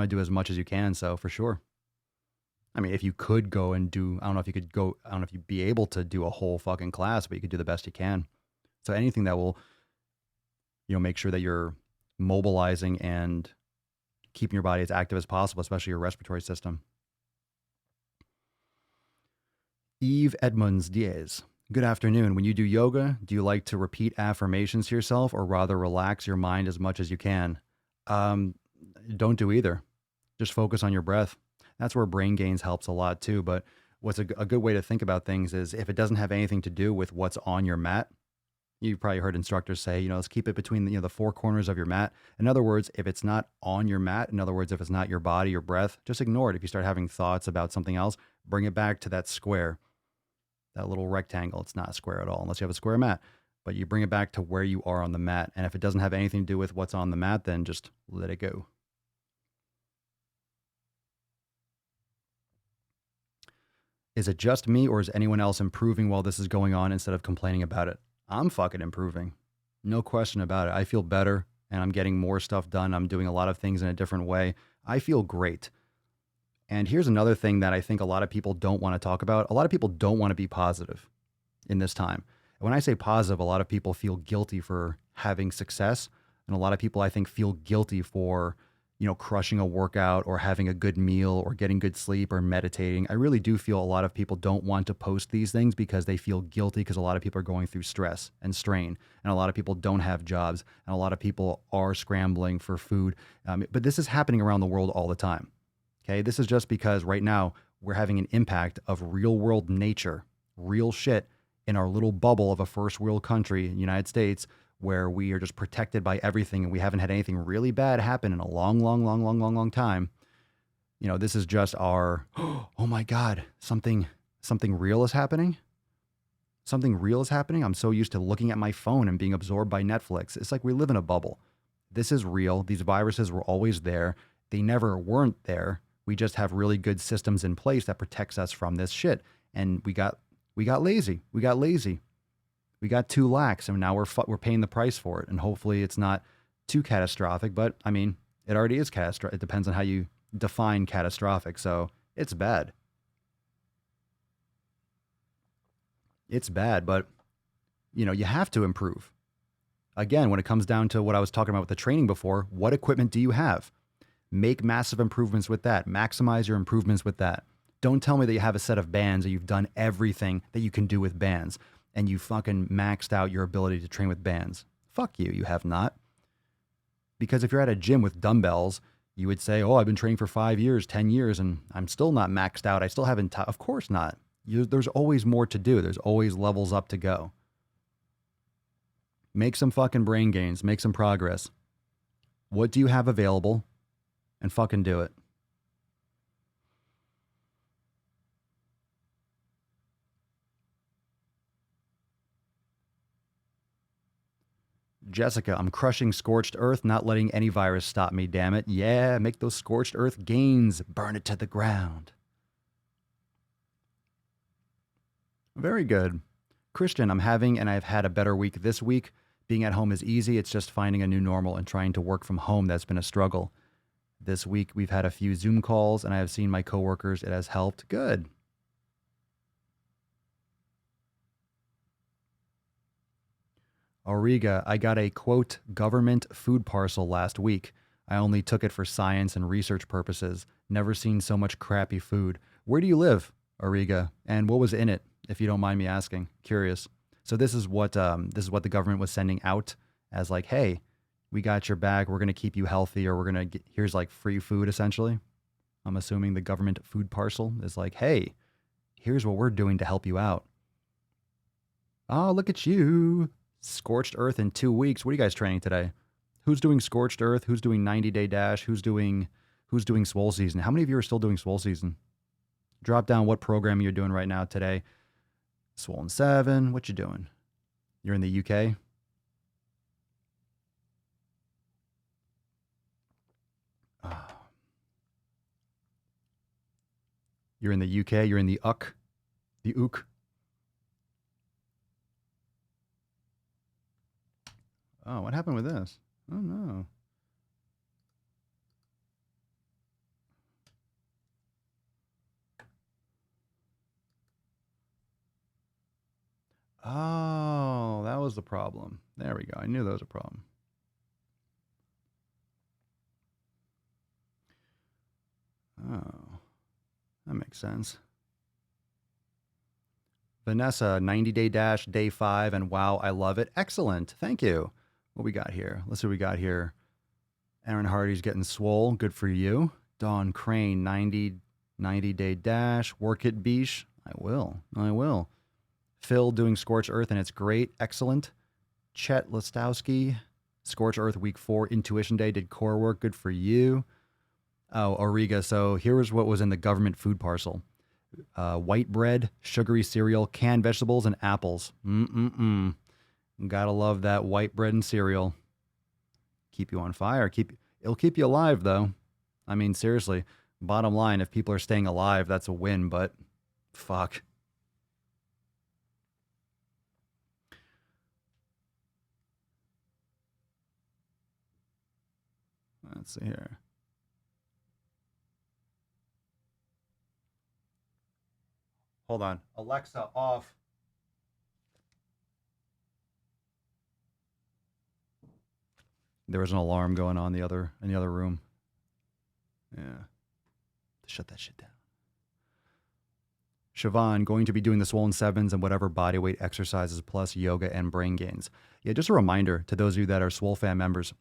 Speaker 2: do as much as you can. So for sure. I mean, if you could go and do, I don't know if you'd be able to do a whole fucking class, but you could do the best you can. So anything that will, make sure that you're mobilizing and keeping your body as active as possible, especially your respiratory system. Eve Edmonds Diaz. Good afternoon. When you do yoga, do you like to repeat affirmations to yourself or rather relax your mind as much as you can? Don't do either. Just focus on your breath. That's where Brain Gains helps a lot too. But what's a good way to think about things is if it doesn't have anything to do with what's on your mat, you've probably heard instructors say, let's keep it between the four corners of your mat. In other words, if it's not on your mat, in other words, if it's not your body, your breath, just ignore it. If you start having thoughts about something else, bring it back to that square. That little rectangle. It's not a square at all unless you have a square mat, but you bring it back to where you are on the mat. And if it doesn't have anything to do with what's on the mat, then just let it go. Is it just me or is anyone else improving while this is going on instead of complaining about it? I'm fucking improving. No question about it. I feel better and I'm getting more stuff done. I'm doing a lot of things in a different way. I feel great. And here's another thing that I think a lot of people don't want to talk about. A lot of people don't want to be positive in this time. And when I say positive, a lot of people feel guilty for having success. And a lot of people, I think, feel guilty for, crushing a workout or having a good meal or getting good sleep or meditating. I really do feel a lot of people don't want to post these things because they feel guilty because a lot of people are going through stress and strain. And a lot of people don't have jobs. And a lot of people are scrambling for food. But this is happening around the world all the time. Okay, this is just because right now we're having an impact of real world nature, real shit in our little bubble of a first world country, United States, where we are just protected by everything and we haven't had anything really bad happen in a long time. This is just our, oh my God, something real is happening. Something real is happening. I'm so used to looking at my phone and being absorbed by Netflix. It's like we live in a bubble. This is real. These viruses were always there. They never weren't there. We just have really good systems in place that protects us from this shit. And we got lazy. We got too lax, and now we're paying the price for it. And hopefully it's not too catastrophic, but I mean, it already is catastrophic. It depends on how you define catastrophic. So it's bad. It's bad, but you have to improve. Again, when it comes down to what I was talking about with the training before, what equipment do you have? Make massive improvements with that. Maximize your improvements with that. Don't tell me that you have a set of bands or you've done everything that you can do with bands and you fucking maxed out your ability to train with bands. Fuck you, you have not. Because if you're at a gym with dumbbells, you would say, I've been training for 5 years, 10 years, and I'm still not maxed out. I still haven't, of course not. There's always more to do. There's always levels up to go. Make some fucking brain gains. Make some progress. What do you have available? And fucking do it. Jessica, I'm crushing scorched earth, not letting any virus stop me, damn it. Yeah, make those scorched earth gains. Burn it to the ground. Very good. Christian, I'm having and I've had a better week this week. Being at home is easy. It's just finding a new normal and trying to work from home that's been a struggle. This week we've had a few Zoom calls and I have seen my coworkers. It has helped. Good. Auriga, I got a quote government food parcel last week. I only took it for science and research purposes. Never seen so much crappy food. Where do you live, Auriga? And what was in it, if you don't mind me asking? Curious. So this is what the government was sending out as like, hey, we got your back. We're gonna keep you healthy, or we're gonna get, here's like free food essentially. I'm assuming the government food parcel is like, hey, here's what we're doing to help you out. Oh, look at you. Scorched Earth in 2 weeks. What are you guys training today? Who's doing Scorched Earth? Who's doing 90-day dash? Who's doing Swole season? How many of you are still doing Swole season? Drop down what program you're doing right now today. Swollen 7. What you doing? You're in the UK? You're in the UK? You're in the UK? The UK? Oh, what happened with this? Oh, no. Oh, that was the problem. There we go. I knew that was a problem. Oh, that makes sense. Vanessa, 90-day dash, day 5, and wow, I love it. Excellent. Thank you. What we got here? Let's see what we got here. Aaron Hardy's getting swole. Good for you. Dawn Crane, 90-day dash. Work it, Beesh. I will. Phil doing Scorch Earth, and it's great. Excellent. Chet Listowski, Scorch Earth week 4, Intuition Day, did core work. Good for you. Oh, Auriga. So here was what was in the government food parcel. White bread, sugary cereal, canned vegetables, and apples. Gotta love that white bread and cereal. Keep you on fire. It'll keep you alive, though. I mean, seriously. Bottom line, if people are staying alive, that's a win, but fuck. Let's see here. Hold on. Alexa, off. There was an alarm going on in the other room. Yeah. Shut that shit down. Siobhan, going to be doing the Swollen 7s and whatever bodyweight exercises plus yoga and brain gains. Yeah, just a reminder to those of you that are Swole fan members,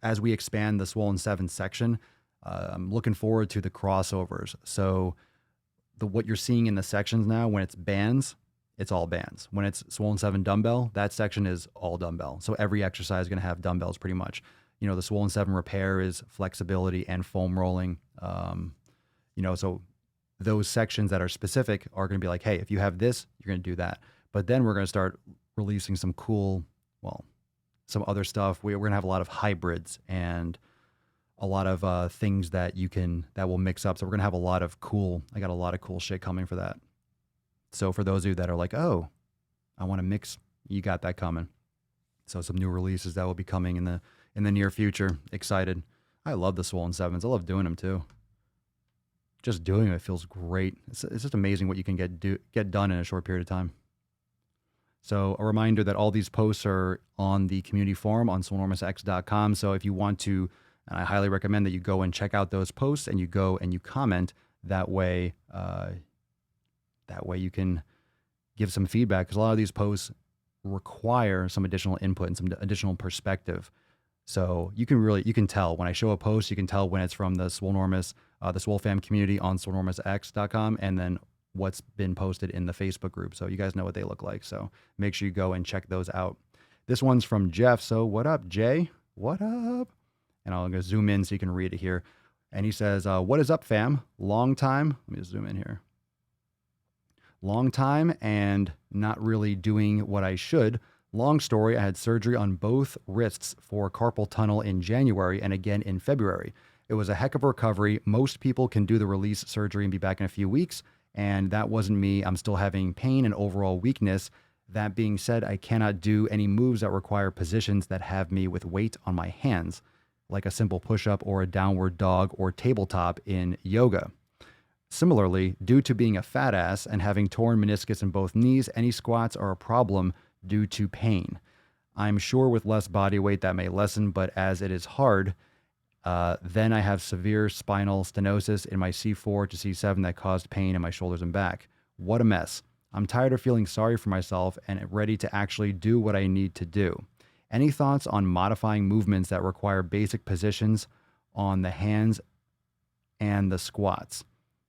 Speaker 2: as we expand the Swollen 7 section, I'm looking forward to the crossovers. So what you're seeing in the sections now, when it's bands, it's all bands. When it's Swollen 7 dumbbell, that section is all dumbbell. So every exercise is going to have dumbbells pretty much. You know, the Swollen 7 repair is flexibility and foam rolling. So those sections that are specific are going to be like, hey, if you have this, you're going to do that. But then we're going to start releasing some some other stuff. We're going to have a lot of hybrids and a lot of things that will mix up. So we're going to have I got a lot of cool shit coming for that. So for those of you that are like, oh, I want to mix, you got that coming. So some new releases that will be coming in the near future. Excited. I love the Swollen 7s. I love doing them too. Just doing it feels great. It's just amazing what you can get done in a short period of time. So a reminder that all these posts are on the community forum on swolenormousx.com. So if you want to, and I highly recommend that you go and check out those posts and you go and you comment. That way you can give some feedback, because a lot of these posts require some additional input and some additional perspective. So you can tell when I show a post, you can tell when it's from the Swolenormous, the Swole fam community on swolenormousx.com, and then what's been posted in the Facebook group. So you guys know what they look like. So make sure you go and check those out. This one's from Jeff. So what up, Jay? What up? And I'm going to zoom in so you can read it here. And he says, what is up, fam? Long time. Let me just zoom in here. Long time and not really doing what I should. Long story, I had surgery on both wrists for carpal tunnel in January and again in February. It was a heck of a recovery. Most people can do the release surgery and be back in a few weeks. and that wasn't me. I'm still having pain and overall weakness. That being said, I cannot do any moves that require positions that have me with weight on my hands, like a simple push-up or a downward dog or tabletop in yoga. Similarly, due to being a fat ass and having torn meniscus in both knees, any squats are a problem due to pain. I'm sure with less body weight that may lessen, but as it is hard, then I have severe spinal stenosis in my C4 to C7 that caused pain in my shoulders and back. What a mess. I'm tired of feeling sorry for myself and ready to actually do what I need to do. Any thoughts on modifying movements that require basic positions on the hands and the squats?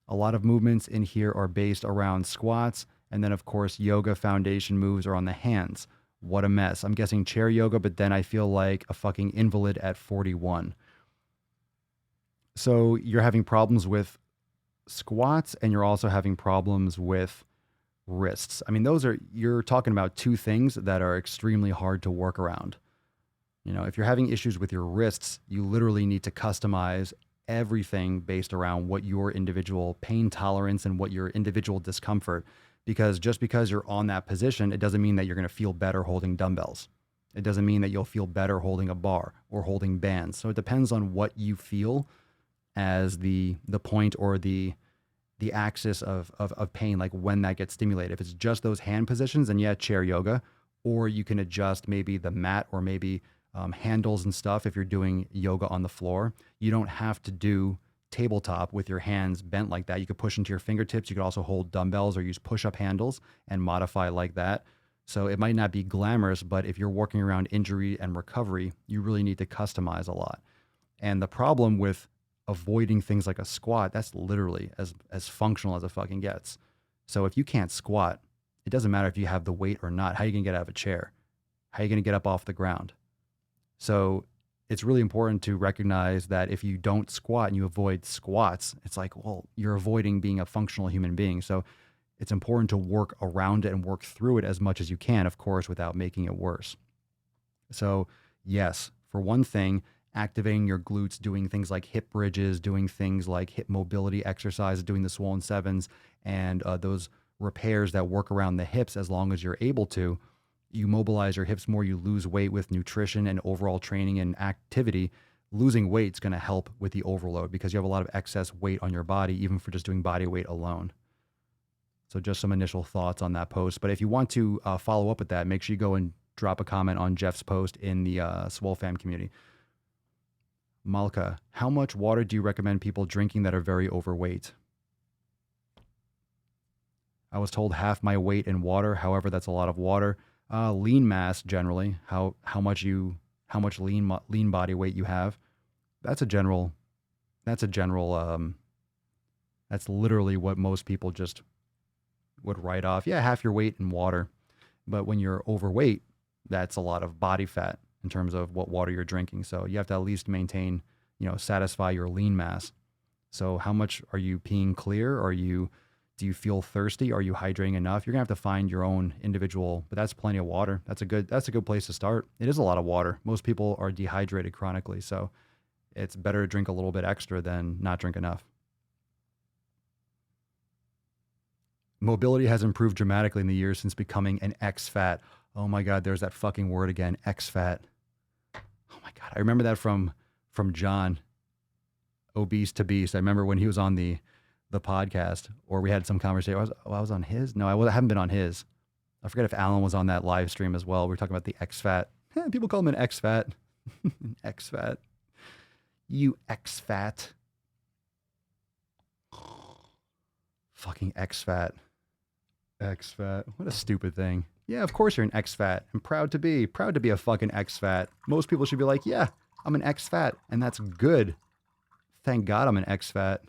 Speaker 2: A lot of movements in here are based around squats, and then of course yoga foundation moves are on the hands. What a mess. I'm guessing chair yoga, but then I feel like a fucking invalid at 41. So you're having problems with squats and you're also having problems with wrists. I mean, you're talking about two things that are extremely hard to work around. You know, if you're having issues with your wrists, you literally need to customize everything based around what your individual pain tolerance and what your individual discomfort, because just because you're on that position, it doesn't mean that you're going to feel better holding dumbbells. It doesn't mean that you'll feel better holding a bar or holding bands. So it depends on what you feel as the point or the axis of pain, like when that gets stimulated. If it's just those hand positions, then yeah, chair yoga, or you can adjust maybe the mat or maybe handles and stuff. If you're doing yoga on the floor, you don't have to do tabletop with your hands bent like that. You could push into your fingertips. You could also hold dumbbells or use push-up handles and modify like that. So it might not be glamorous, but if you're working around injury and recovery, you really need to customize a lot. And the problem with avoiding things like a squat, that's literally as functional as it fucking gets. So if you can't squat, it doesn't matter if you have the weight or not. How are you going to get out of a chair? How are you going to get up off the ground? So it's really important to recognize that if you don't squat and you avoid squats, it's like, well, you're avoiding being a functional human being. So it's important to work around it and work through it as much as you can, of course, without making it worse. So yes, for one thing, activating your glutes, doing things like hip bridges, doing things like hip mobility exercises, doing the Swole 7s and those repairs that work around the hips as long as you're able to. You mobilize your hips more, you lose weight with nutrition and overall training and activity. Losing weight is going to help with the overload because you have a lot of excess weight on your body, even for just doing body weight alone. So just some initial thoughts on that post. But if you want to follow up with that, make sure you go and drop a comment on Jeff's post in the Swole Fam community. Malka, how much water do you recommend people drinking that are very overweight? I was told half my weight in water. However, that's a lot of water. Lean mass generally, how much lean body weight you have. That's literally what most people just would write off. Yeah, half your weight in water. But when you're overweight, that's a lot of body fat in terms of what water you're drinking. So you have to at least maintain, satisfy your lean mass. So how much are you peeing clear? Do you feel thirsty? Are you hydrating enough? You're gonna have to find your own individual, but that's plenty of water. That's a good place to start. It is a lot of water. Most people are dehydrated chronically, so it's better to drink a little bit extra than not drink enough. Mobility has improved dramatically in the years since becoming an ex-fat. Oh my God, there's that fucking word again, ex-fat. Oh my God, I remember that from John, Obese to Beast. I remember when he was on the podcast, or we had some conversation. I was on his. No, I haven't been on his. I forget if Alan was on that live stream as well. We were talking about the ex-fat. People call him an ex-fat. Ex-fat. You ex-fat. Fucking ex-fat. Ex-fat. What a stupid thing. Yeah, of course you're an ex-fat. I'm proud to be a fucking ex-fat. Most people should be like, yeah, I'm an ex-fat, and that's good. Thank God I'm an ex-fat.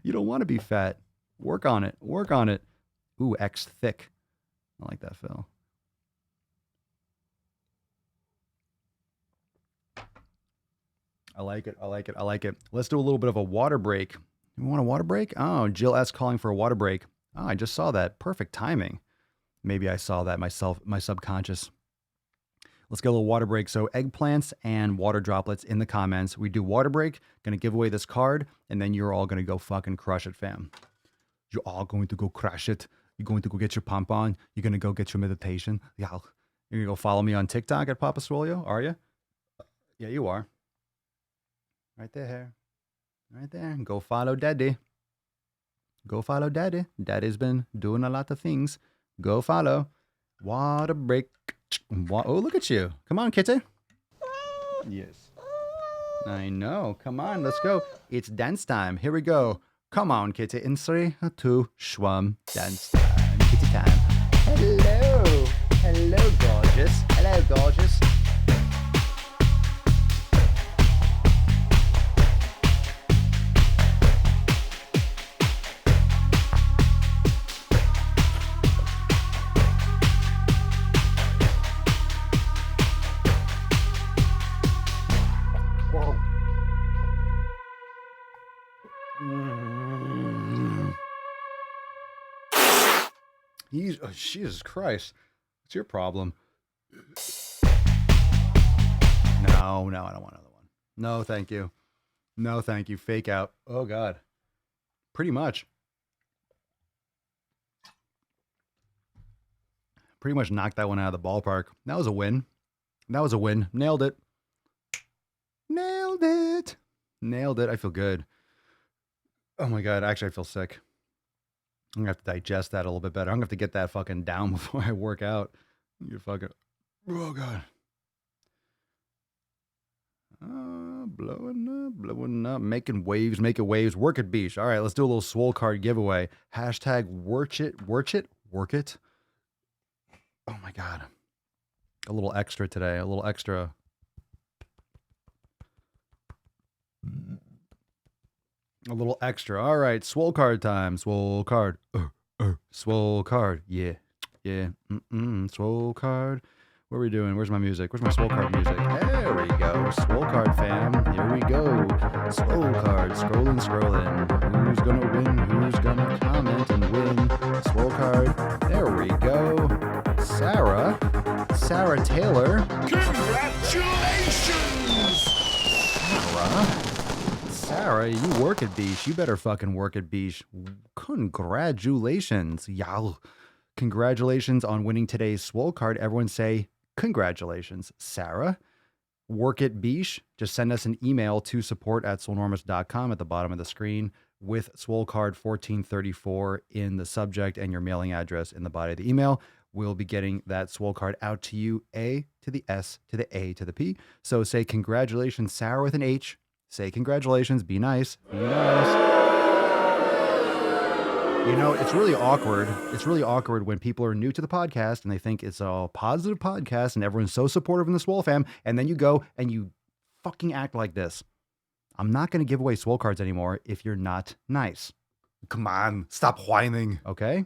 Speaker 2: You don't want to be fat. Work on it. Ooh, ex-thick. I like that, Phil. I like it. Let's do a little bit of a water break. You want a water break? Oh, Jill S. calling for a water break. Oh, I just saw that. Perfect timing. Maybe I saw that myself, my subconscious. Let's get a little water break. So eggplants and water droplets in the comments. We do water break. Going to give away this card, and then you're all going to go fucking crush it, fam. You're all going to go crush it. You're going to go get your pump on. You're going to go get your meditation. Yeah. You're going to go follow me on TikTok at Papa Swolio, are you? Yeah, you are. Right there. Right there. Go follow Daddy. Go follow Daddy. Daddy's been doing a lot of things. Go follow. Water break. Oh, look at you. Come on, kitty. Yes. I know. Come on, let's go. It's dance time. Here we go. Come on, kitty. In 3, 2, 1. Dance time. Kitty time. Hello. Hello, gorgeous. Hello, gorgeous. Oh, Jesus Christ. What's your problem? No, I don't want another one. No, thank you. No, thank you. Fake out. Oh, God. Pretty much. Pretty much knocked that one out of the ballpark. That was a win. Nailed it. Nailed it. I feel good. Oh, my God. Actually, I feel sick. I'm going to have to digest that a little bit better. I'm going to have to get that fucking down before I work out. You fucking... Oh, God. Blowing up. Making waves. Work it, beach. All right, let's do a little swole card giveaway. Hashtag work it. Oh, my God. A little extra today. A little extra. All right, swole card time. Swole card. Swole card. Yeah. Swole card. What are we doing? Where's my music? Where's my swole card music? There we go. Swole card, fam. Here we go. Swole card. Scrolling. Who's gonna win? Who's gonna comment and win? Swole card. There we go. Sarah Taylor.
Speaker 1: Congratulations!
Speaker 2: Sarah, you work at Beach. You better fucking work at Beach. Congratulations. Y'all. Congratulations on winning today's swole card. Everyone say congratulations. Sarah, work at Beach. Just send us an email to support@swolenormous.com at the bottom of the screen with swole card 1434 in the subject and your mailing address in the body of the email. We'll be getting that swole card out to you, A to the S to the A to the P. So say congratulations, Sarah, with an H. Say congratulations. Be nice. You know, it's really awkward. It's really awkward when people are new to the podcast and they think it's a positive podcast and everyone's so supportive in the Swole fam. And then you go and you fucking act like this. I'm not going to give away swole cards anymore if you're not nice. Come on. Stop whining. Okay?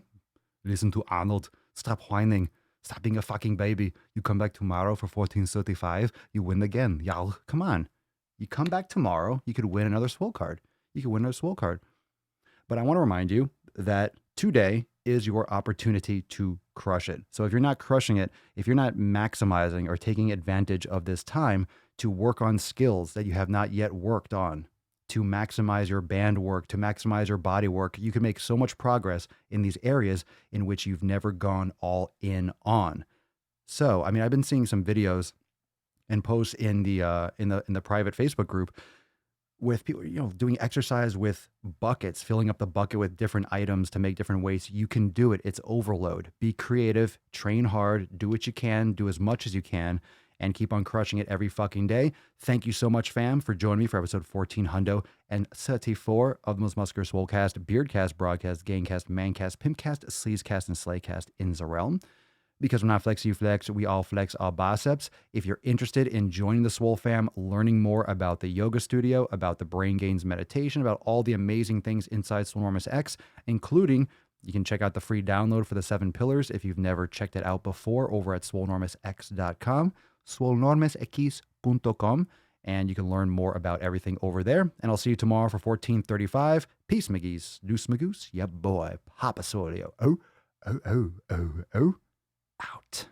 Speaker 2: Listen to Arnold. Stop whining. Stop being a fucking baby. You come back tomorrow for 1435. You win again. Y'all, come on. You come back tomorrow, you could win another swole card. But I want to remind you that today is your opportunity to crush it. So if you're not crushing it, if you're not maximizing or taking advantage of this time to work on skills that you have not yet worked on, to maximize your band work, to maximize your body work, you can make so much progress in these areas in which you've never gone all in on. So, I mean, I've been seeing some videos and posts in the private Facebook group with people, doing exercise with buckets, filling up the bucket with different items to make different weights. You can do it. It's overload. Be creative, train hard, do what you can, do as much as you can, and keep on crushing it every fucking day. Thank you so much, fam, for joining me for episode 1434 of the Most Muscular Swolecast, Beardcast, Broadcast, Gangcast, Mancast, Pimpcast, Sleazecast, and Slaycast in the realm. Because we're not flex, you flex, we all flex our biceps. If you're interested in joining the Swole fam, learning more about the yoga studio, about the Brain Gains meditation, about all the amazing things inside Swolenormous X, including you can check out the free download for the 7 pillars if you've never checked it out before over at swolenormousx.com, swolenormousx.com, and you can learn more about everything over there. And I'll see you tomorrow for 1435. Peace, McGee's. Deuce Magoose. Yeah, boy. Papa Swolio. Oh. Out.